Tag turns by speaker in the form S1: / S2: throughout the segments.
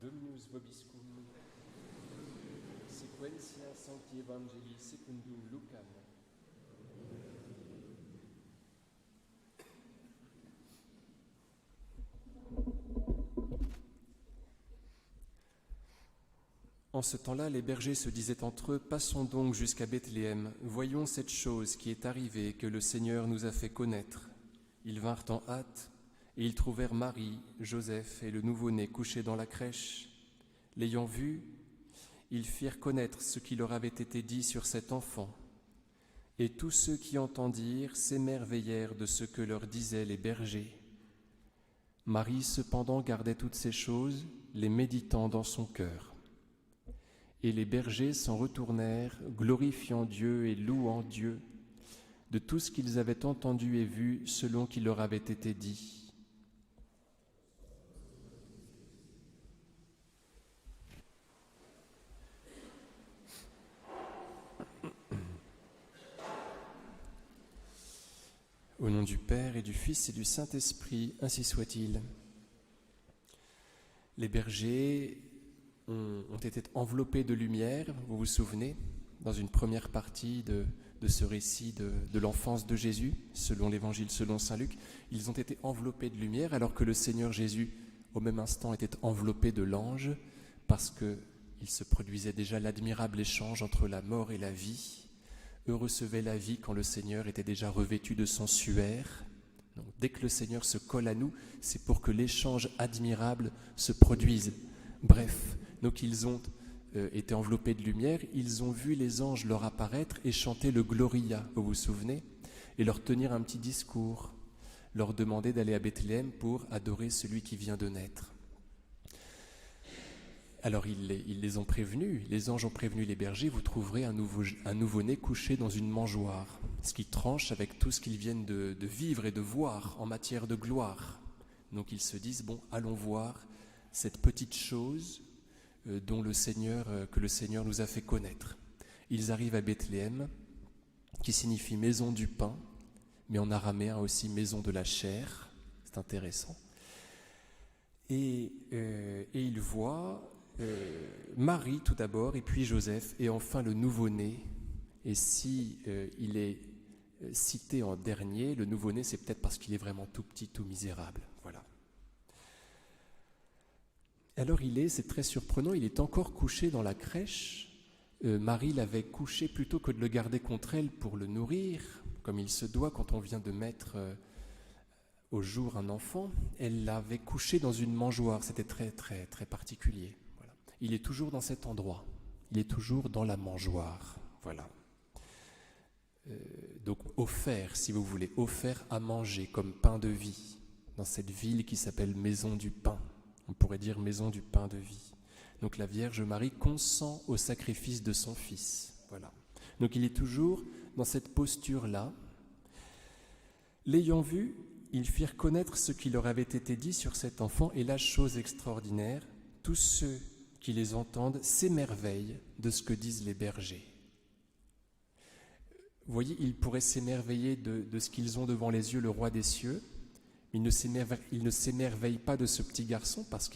S1: Dominus vobiscum, sequentia Sancti Evangelii secundum Lucam. En ce temps-là, les bergers se disaient entre eux, « Passons donc jusqu'à Bethléem, voyons cette chose qui est arrivée, que le Seigneur nous a fait connaître. » Ils vinrent en hâte, et ils trouvèrent Marie, Joseph et le nouveau-né couchés dans la crèche. L'ayant vu, ils firent connaître ce qui leur avait été dit sur cet enfant. Et tous ceux qui entendirent s'émerveillèrent de ce que leur disaient les bergers. Marie cependant gardait toutes ces choses, les méditant dans son cœur. Et les bergers s'en retournèrent, glorifiant Dieu et louant Dieu de tout ce qu'ils avaient entendu et vu selon qu'il leur avait été dit. Au nom du Père et du Fils et du Saint-Esprit, ainsi soit-il. Les bergers ont été enveloppés de lumière, vous vous souvenez, dans une première partie de ce récit de l'enfance de Jésus, selon l'Évangile selon saint Luc. Ils ont été enveloppés de lumière, alors que le Seigneur Jésus, au même instant, était enveloppé de l'ange, parce qu'il se produisait déjà l'admirable échange entre la mort et la vie. Eux recevaient la vie quand le Seigneur était déjà revêtu de son suaire. Donc, dès que le Seigneur se colle à nous, c'est pour que l'échange admirable se produise. Bref, donc ils ont été enveloppés de lumière, ils ont vu les anges leur apparaître et chanter le Gloria, vous vous souvenez, et leur tenir un petit discours, leur demander d'aller à Bethléem pour adorer celui qui vient de naître. Alors ils les ont prévenus, les anges ont prévenu les bergers, vous trouverez un nouveau-né couché dans une mangeoire, ce qui tranche avec tout ce qu'ils viennent de vivre et de voir en matière de gloire. Donc ils se disent, bon, allons voir cette petite chose que le Seigneur nous a fait connaître. Ils arrivent à Bethléem, qui signifie maison du pain, mais en araméen aussi maison de la chair, c'est intéressant. Et ils voient Marie tout d'abord, et puis Joseph, et enfin le nouveau-né. Et si il est cité en dernier, le nouveau-né, c'est peut-être parce qu'il est vraiment tout petit, tout misérable. Voilà. Alors c'est très surprenant, il est encore couché dans la crèche. Marie l'avait couché plutôt que de le garder contre elle pour le nourrir, comme il se doit quand on vient de mettre au jour un enfant. Elle l'avait couché dans une mangeoire, c'était très très très particulier. Voilà. Il est toujours dans cet endroit, il est toujours dans la mangeoire. Voilà. Donc offert, si vous voulez, offert à manger comme pain de vie, dans cette ville qui s'appelle Maison du Pain. On pourrait dire maison du pain de vie. Donc la Vierge Marie consent au sacrifice de son Fils. Voilà. Donc il est toujours dans cette posture-là. L'ayant vu, ils firent connaître ce qui leur avait été dit sur cet enfant, et la chose extraordinaire, tous ceux qui les entendent s'émerveillent de ce que disent les bergers. Vous voyez, ils pourraient s'émerveiller de ce qu'ils ont devant les yeux, le roi des cieux. Il ne s'émerveille pas de ce petit garçon parce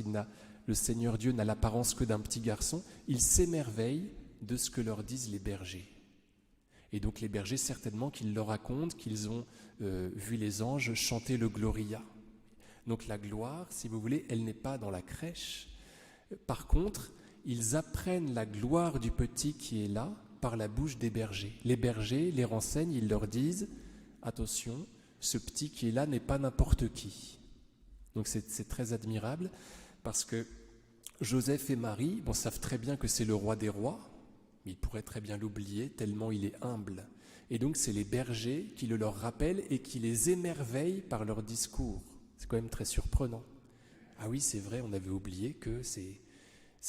S1: le Seigneur Dieu n'a l'apparence que d'un petit garçon. Il s'émerveille de ce que leur disent les bergers. Et donc les bergers, certainement qu'ils leur racontent qu'ils ont vu les anges chanter le Gloria. Donc la gloire, si vous voulez, elle n'est pas dans la crèche. Par contre, ils apprennent la gloire du petit qui est là par la bouche des bergers. Les bergers les renseignent, ils leur disent « Attention, ce petit qui est là n'est pas n'importe qui. » Donc c'est très admirable parce que Joseph et Marie savent très bien que c'est le roi des rois, mais ils pourraient très bien l'oublier tellement il est humble. Et donc c'est les bergers qui le leur rappellent et qui les émerveillent par leur discours. C'est quand même très surprenant. Ah oui, c'est vrai, on avait oublié que c'est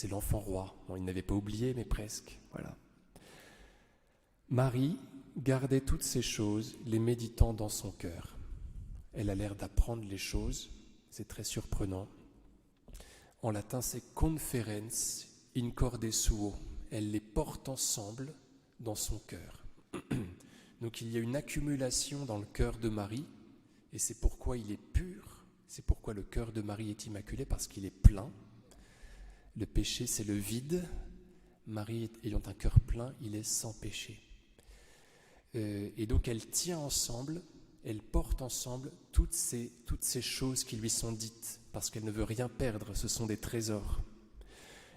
S1: l'enfant roi. Bon, ils n'avaient pas oublié, mais presque. Voilà. Marie gardait toutes ces choses, les méditant dans son cœur. Elle a l'air d'apprendre les choses, c'est très surprenant. En latin, c'est conferens in corde suo. Elle les porte ensemble dans son cœur. Donc il y a une accumulation dans le cœur de Marie, et c'est pourquoi il est pur, c'est pourquoi le cœur de Marie est immaculé, parce qu'il est plein. Le péché, c'est le vide. Marie, ayant un cœur plein, il est sans péché. Et donc elle tient ensemble, elle porte ensemble toutes ces choses qui lui sont dites, parce qu'elle ne veut rien perdre, ce sont des trésors.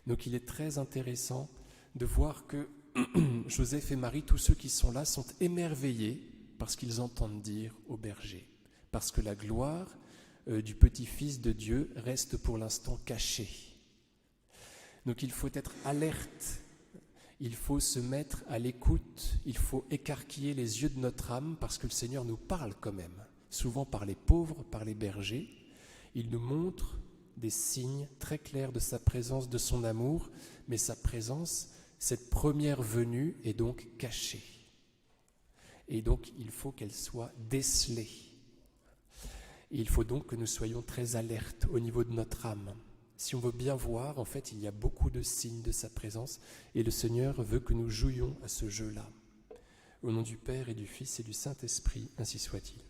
S1: Donc il est très intéressant de voir que Joseph et Marie, tous ceux qui sont là, sont émerveillés parce qu'ils entendent dire au berger, parce que la gloire du petit-fils de Dieu reste pour l'instant cachée. Donc il faut être alerte, il faut se mettre à l'écoute, il faut écarquiller les yeux de notre âme parce que le Seigneur nous parle quand même, souvent par les pauvres, par les bergers. Il nous montre des signes très clairs de sa présence, de son amour, mais sa présence, cette première venue est donc cachée. Et donc il faut qu'elle soit décelée. Et il faut donc que nous soyons très alertes au niveau de notre âme. Si on veut bien voir, en fait, il y a beaucoup de signes de sa présence et le Seigneur veut que nous jouions à ce jeu-là. Au nom du Père et du Fils et du Saint-Esprit, ainsi soit-il.